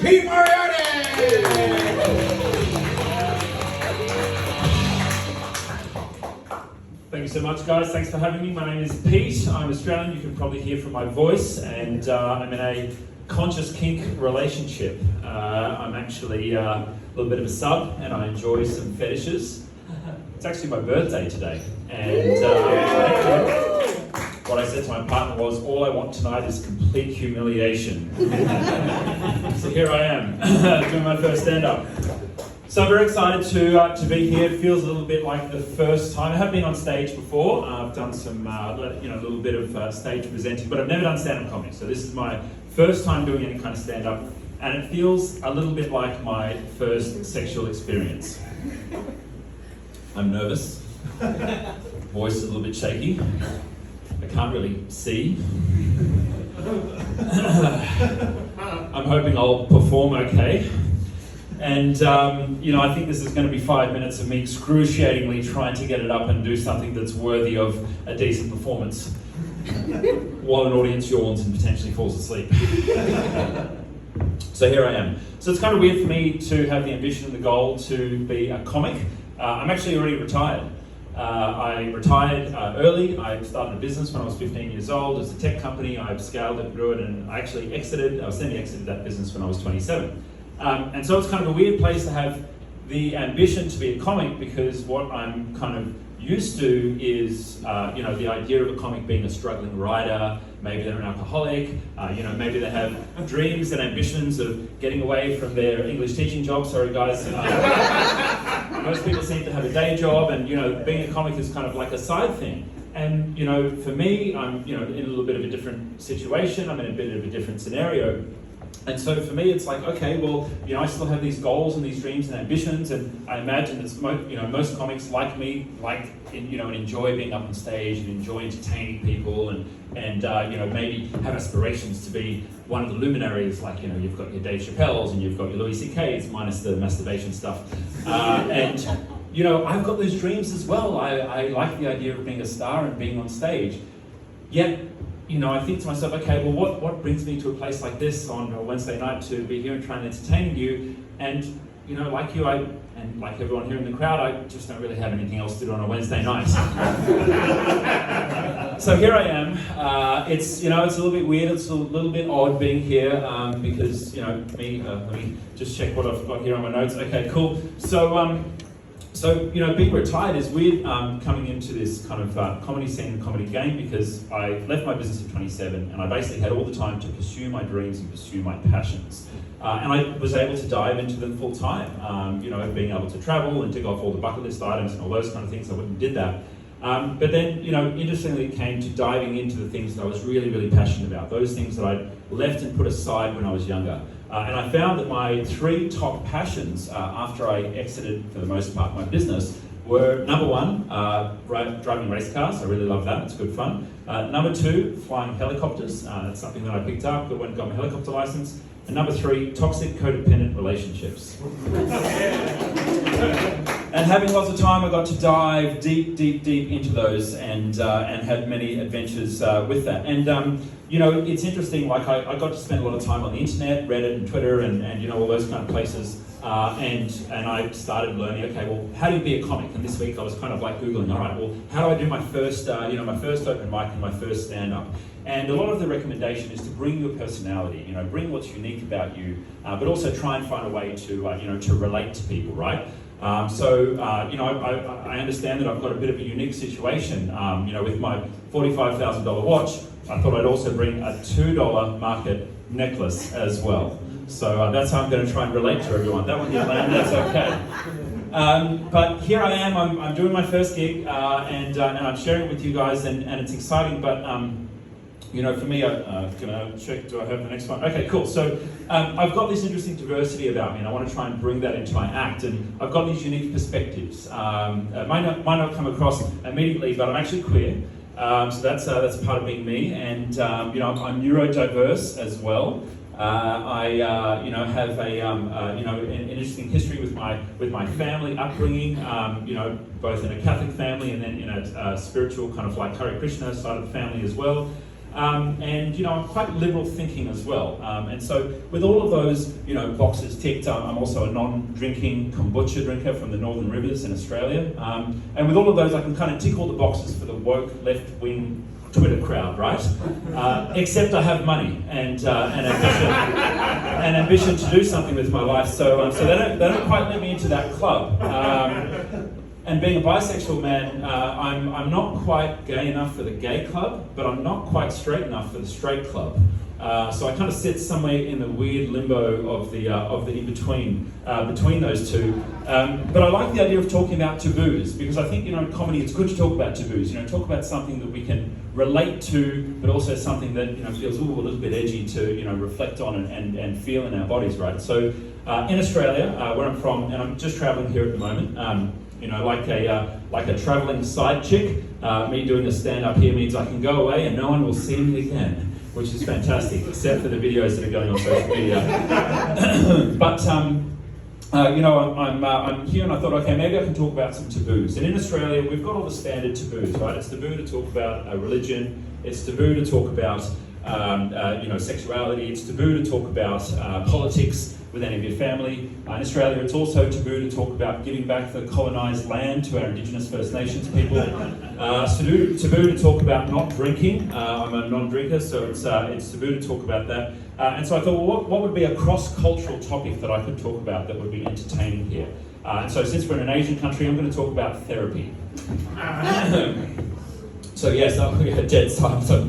Pete Moriarty! Thank you so much, guys. Thanks for having me. My name is Pete. I'm Australian. You can probably hear from my voice, and I'm in a conscious kink relationship. I'm actually a little bit of a sub, and I enjoy some fetishes. It's actually my birthday today, and what I said to my partner was, all I want tonight is complete humiliation. So here I am, doing my first stand-up. So I'm very excited to be here. It feels a little bit like the first time. I have been on stage before. I've done some, a little bit of stage presenting, but I've never done stand-up comedy. So this is my first time doing any kind of stand-up, and it feels a little bit like my first sexual experience. I'm nervous. Voice is a little bit shaky. I can't really see. I'm hoping I'll perform okay. And, I think this is going to be 5 minutes of me excruciatingly trying to get it up and do something that's worthy of a decent performance while an audience yawns and potentially falls asleep. So here I am. So it's kind of weird for me to have the ambition and the goal to be a comic. I'm actually already retired. I retired early. I started a business when I was 15 years old. It's a tech company. I've scaled it, grew it, and I actually semi-exited that business when I was 27. And so it's kind of a weird place to have the ambition to be a comic, because what I'm kind of used to is, the idea of a comic being a struggling writer. Maybe they're an alcoholic, maybe they have dreams and ambitions of getting away from their English teaching job. Sorry guys. Most people seem to have a day job, and being a comic is kind of like a side thing. And for me, I'm in a little bit of a different situation. I'm in a bit of a different scenario. And so for me, it's like, okay, well, I still have these goals and these dreams and ambitions, and I imagine that most comics like me and enjoy being up on stage and enjoy entertaining people, and maybe have aspirations to be one of the luminaries. Like you've got your Dave Chappelle's and you've got your Louis C.K.'s, minus the masturbation stuff, and I've got those dreams as well. I like the idea of being a star and being on stage, yet. I think to myself, okay, well, what brings me to a place like this on a Wednesday night to be here and try and entertain you? And, like you, and like everyone here in the crowd, I just don't really have anything else to do on a Wednesday night. So here I am. It's a little bit weird, it's a little bit odd being here, because, let me just check what I've got here on my notes. Okay, cool. So, being retired is weird, coming into this kind of comedy scene and comedy game, because I left my business at 27 and I basically had all the time to pursue my dreams and pursue my passions. And I was able to dive into them full time, being able to travel and tick off all the bucket list items and all those kind of things. I went and did that. But then, interestingly, it came to diving into the things that I was really, really passionate about, those things that I'd left and put aside when I was younger. And I found that my three top passions after I exited, for the most part, my business were, number one, driving race cars. I really love that, it's good fun. Number two, flying helicopters. That's something that I picked up, but went and got my helicopter license. And number three, toxic codependent relationships. And having lots of time, I got to dive deep into those and had many adventures with that. And it's interesting. Like I got to spend a lot of time on the internet, Reddit and Twitter, and all those kind of places. And I started learning. Okay, well, how do you be a comic? And this week I was kind of like googling. All right, well, how do I do my first, my first open mic and my first stand-up? And a lot of the recommendation is to bring your personality. Bring what's unique about you, but also try and find a way to to relate to people, right? I understand that I've got a bit of a unique situation. With my $45,000 watch, I thought I'd also bring a $2 market necklace as well. So that's how I'm going to try and relate to everyone. That one didn't land, that's okay. But here I am, I'm doing my first gig, and I'm sharing it with you guys, and it's exciting, but for me, I'm gonna check, do I have the next one? Okay, cool. So I've got this interesting diversity about me, and I want to try and bring that into my act. And I've got these unique perspectives. It might not come across immediately, but I'm actually queer. So that's part of being me. And I'm neurodiverse as well. I have an interesting history with my family upbringing. Both in a Catholic family and then in a spiritual kind of like Hare Krishna side of the family as well. And I'm quite liberal thinking as well. And so with all of those boxes ticked, I'm also a non-drinking kombucha drinker from the Northern Rivers in Australia. And with all of those, I can kind of tick all the boxes for the woke left-wing Twitter crowd, right? Except I have money and ambition to do something with my life. So they don't quite let me into that club. And being a bisexual man, I'm not quite gay enough for the gay club, but I'm not quite straight enough for the straight club. So I kind of sit somewhere in the weird limbo of the in-between, between those two. But I like the idea of talking about taboos, because I think, in comedy it's good to talk about taboos, talk about something that we can relate to, but also something that, feels a little bit edgy to, reflect on and feel in our bodies, right? So in Australia, where I'm from, and I'm just traveling here at the moment, like a traveling side chick, me doing a stand-up here means I can go away and no one will see me again, which is fantastic, except for the videos that are going on social media. But I'm here and I thought, okay, maybe I can talk about some taboos. And in Australia, we've got all the standard taboos, right? It's taboo to talk about religion. It's taboo to talk about sexuality. It's taboo to talk about politics with any of your family. In Australia, it's also taboo to talk about giving back the colonised land to our Indigenous First Nations people. Taboo to talk about not drinking. I'm a non-drinker, so it's taboo to talk about that. And so I thought, well, what would be a cross-cultural topic that I could talk about that would be entertaining here? And so since we're in an Asian country, I'm going to talk about therapy. So yes, we had dead silence. So